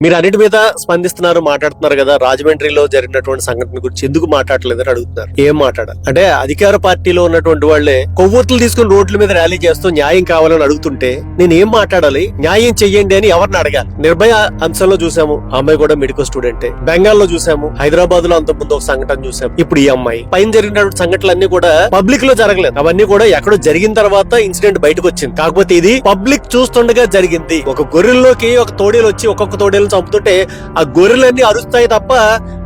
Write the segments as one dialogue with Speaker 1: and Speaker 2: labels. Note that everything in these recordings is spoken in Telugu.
Speaker 1: మీరు అన్నిటి మీద స్పందిస్తున్నారు, మాట్లాడుతున్నారు కదా. రాజమండ్రిలో జరిగినటువంటి సంఘటన గురించి ఎందుకు మాట్లాడలేదని అడుగుతున్నారు. ఏం మాట్లాడాలి అంటే అధికార పార్టీలో ఉన్నటువంటి వాళ్లే కొవ్వొత్తులు తీసుకుని రోడ్ల మీద ర్యాలీ చేస్తూ న్యాయం కావాలని అడుగుతుంటే నేను ఏం మాట్లాడాలి? న్యాయం చెయ్యండి అని ఎవరిని అడగాలి? నిర్భయ అంశంలో చూసాము, ఆ అమ్మాయి కూడా మెడికల్ స్టూడెంటే. బెంగాల్లో చూసాము, హైదరాబాద్ లో అంత ముందు ఒక సంఘటన చూసాము. ఇప్పుడు ఈ అమ్మాయి పైన జరిగినటువంటి సంఘటనలన్నీ కూడా పబ్లిక్ లో జరగలేదు. అవన్నీ కూడా ఎక్కడో జరిగిన తర్వాత ఇన్సిడెంట్ బయటకు వచ్చింది. కాకపోతే ఇది పబ్లిక్ చూస్తుండగా జరిగింది. ఒక గొర్రెల్లోకి ఒక తోడేలు వచ్చి ఒక్కొక్క తోడేలు చంపుతుంటే ఆ గొర్రెలన్నీ అరుస్తాయి తప్ప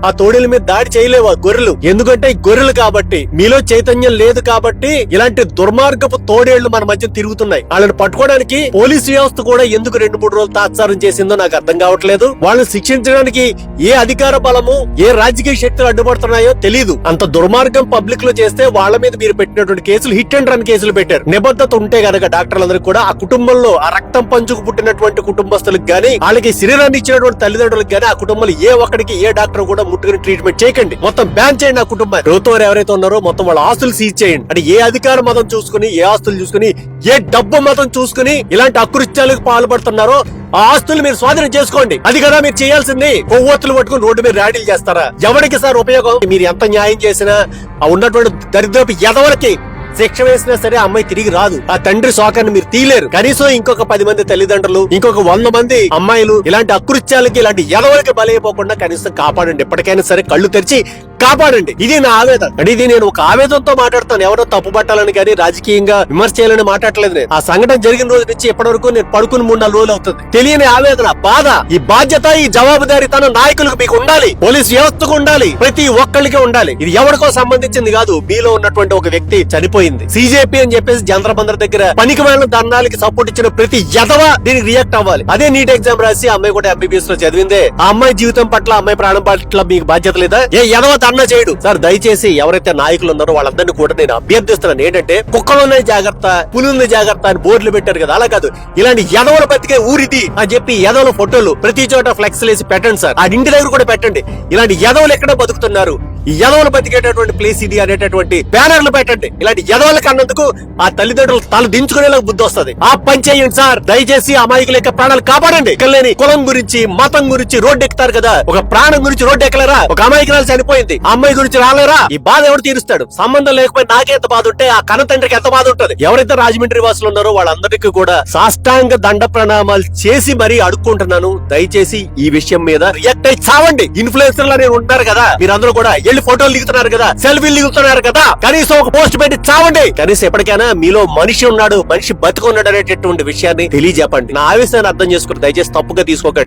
Speaker 1: ఆ తోడేల మీద దాడి చేయలేవు ఆ గొర్రెలు. ఎందుకంటే గొర్రెలు కాబట్టి, మీలో చైతన్యం లేదు కాబట్టి ఇలాంటి దుర్మార్గపు తోడేళ్లు మన మధ్య తిరుగుతున్నాయి. వాళ్ళని పట్టుకోవడానికి పోలీసు వ్యవస్థ కూడా ఎందుకు 2-3 రోజులు తాత్సారం చేసిందో నాకు అర్థం కావట్లేదు. వాళ్ళని శిక్షించడానికి ఏ అధికార బలము, ఏ రాజకీయ శక్తులు అడ్డుపడుతున్నాయో తెలియదు. అంత దుర్మార్గం పబ్లిక్ లో చేస్తే వాళ్ళ మీద మీరు పెట్టినటువంటి కేసులు హిట్ అండ్ రన్ కేసులు పెట్టారు. నిబద్ధత ఉంటే గనక డాక్టర్లందరికీ కూడా ఆ కుటుంబంలో ఆ రక్తం పంచుకు పుట్టినటువంటి కుటుంబస్తులకు గానీ, వాళ్ళకి శరీరాన్ని ఇచ్చినటువంటి తల్లిదండ్రులకు గానీ, ఆ కుటుంబంలో ఏ ఒక్కడికి ఏ డాక్టర్ కూడా ముట్టుకుని ట్రీట్మెంట్ చేయకండి. మొత్తం బ్యాన్ చేయండి. ఆ కుటుంబం ప్రభుత్వం ఎవరైతే ఉన్నారో మొత్తం వాళ్ళ ఆస్తులు సీజ్ చేయండి. అంటే ఏ అధికార మతం చూసుకుని, ఏ ఆస్తులు చూసుకుని, ఏ డబ్బు మతం చూసుకుని ఇలాంటి అకృత్యాలకు పాల్పడుతున్నారో ఆ ఆస్తులు మీరు స్వాధీనం చేసుకోండి. అది కదా మీరు చేయాల్సింది. కొవ్వొత్తులు పట్టుకుని రోడ్డు మీద ర్యాలీలు చేస్తారా? ఎవరికి సార్ ఉపయోగం? మీరు ఎంత న్యాయం చేసినా ఆ ఉన్నటువంటి దరిద్రపు ఎదవలకి శిక్ష వేసినా సరే అమ్మాయి తిరిగి రాదు. ఆ తండ్రి శోకాన్ని మీరు తీయలేరు. కనీసం ఇంకొక 10 మంది తల్లిదండ్రులు, ఇంకొక 100 మంది అమ్మాయిలు ఇలాంటి అకృత్యాలకి, ఇలాంటి ఎదవలకి బలైపోకుండా కనీసం కాపాడండి. ఎప్పటికైనా సరే కళ్ళు తెరిచి కాపాడండి. ఇది నా ఆవేదన. అంటే ఇది నేను ఒక ఆవేదనతో మాట్లాడతాను. ఎవరో తప్పు పట్టాలని కానీ రాజకీయంగా విమర్శ చేయాలని మాట్లాడలేదు నేను. ఆ సంఘటన జరిగిన రోజు నుంచి ఇప్పటి వరకు నేను పడుకుని 3-4 రోజులు అవుతుంది. తెలియని ఆవేదన, బాధ, ఈ బాధ్యత, ఈ జవాబుదారీతనం నాయకులకు మీకు ఉండాలి, పోలీస్ వ్యవస్థకు ఉండాలి, ప్రతి ఒక్కరికి ఉండాలి. ఇది ఎవరికో సంబంధించింది కాదు. మీలో ఉన్నటువంటి ఒక వ్యక్తి చనిపోయింది. సిజేపీ అని చెప్పేసి జంత్రమంత్ర దగ్గర పనికి వెళ్ళిన ధర్నాలకి సపోర్ట్ ఇచ్చిన ప్రతి ఎదవ దీనికి రియాక్ట్ అవ్వాలి. అదే నీట్ ఎగ్జామ్ రాసి ఆ అమ్మాయి కూడా ఎంబీబీఎస్ లో చదివిందే. ఆ అమ్మాయి జీవితం పట్ల, అమ్మాయి ప్రాణం పట్ల మీకు బాధ్యత లేదా? ఏ ఎదవ ధర్నా చేయడు సార్. దయచేసి ఎవరైతే నాయకులు ఉన్నారో వాళ్ళందరినీ కూడా నేను అభ్యర్థిస్తున్నాను ఏంటంటే, కుక్కలున్నాయి జాగ్రత్త, పులుంది జాగ్రత్త అని బోర్డులు పెట్టారు కదా, అలా కాదు. ఇలాంటి ఎదవలు బతికే ఊరిది అని చెప్పి ఎదవల ఫోటోలు ప్రతి చోట ఫ్లెక్స్ వేసి పెట్టండి సార్. ఆ ఇంటి దగ్గర కూడా పెట్టండి. ఇలాంటి ఎదవలు ఎక్కడ బతుకుతున్నారు, ఈ ఎదవలు బతికేటటువంటి ప్లేస్ ఇది అనేటటువంటి బ్యానర్లు పెట్టండి. ఇలాంటి ఎదవలకు అన్నందుకు ఆ తల్లిదండ్రులు తల దించుకునేలా బుద్ధి వస్తుంది. ఆ పని చేయండి సార్. దయచేసి అమాయకుల యొక్క ప్రాణాలు కాపాడండి. లేని కులం గురించి, మతం గురించి రోడ్డు ఎక్కుతారు కదా, ఒక ప్రాణం గురించి రోడ్డు ఎక్కలేరా? ఒక అమాయకురాలు చనిపోయింది, ఆ అమ్మాయి గురించి రాలేరా? ఈ బాధ ఎవరు తీరుస్తాడు? సంబంధం లేకపోతే నాకే ఎంత బాధ ఉంటే ఆ కన్న తండ్రికి ఎంత బాధ ఉంటుంది? ఎవరైతే రాజమండ్రి వాసులు ఉన్నారో వాళ్ళందరికీ కూడా సాష్టాంగ దండ ప్రణామాలు చేసి మరీ అడుక్కుంటున్నాను. దయచేసి ఈ విషయం మీద రియాక్ట్ అయి చావండి. ఇన్ఫ్లుయెన్సర్లు అనేవి ఉంటారు కదా, మీరందరూ కూడా వెళ్ళి ఫోటోలు దిగుతున్నారు కదా, సెల్ఫీలు దిగుతున్నారు కదా, కనీసం ఒక పోస్ట్ పెట్టి చావండి. కనీసం ఎప్పటికైనా మీలో మనిషి ఉన్నాడు, మనిషి బతుకున్నాడు అనేటటువంటి విషయాన్ని తెలియజెప్పండి. నా ఆవేశాన్ని అర్థం చేసుకుని దయచేసి తప్పుగా తీసుకోకండి.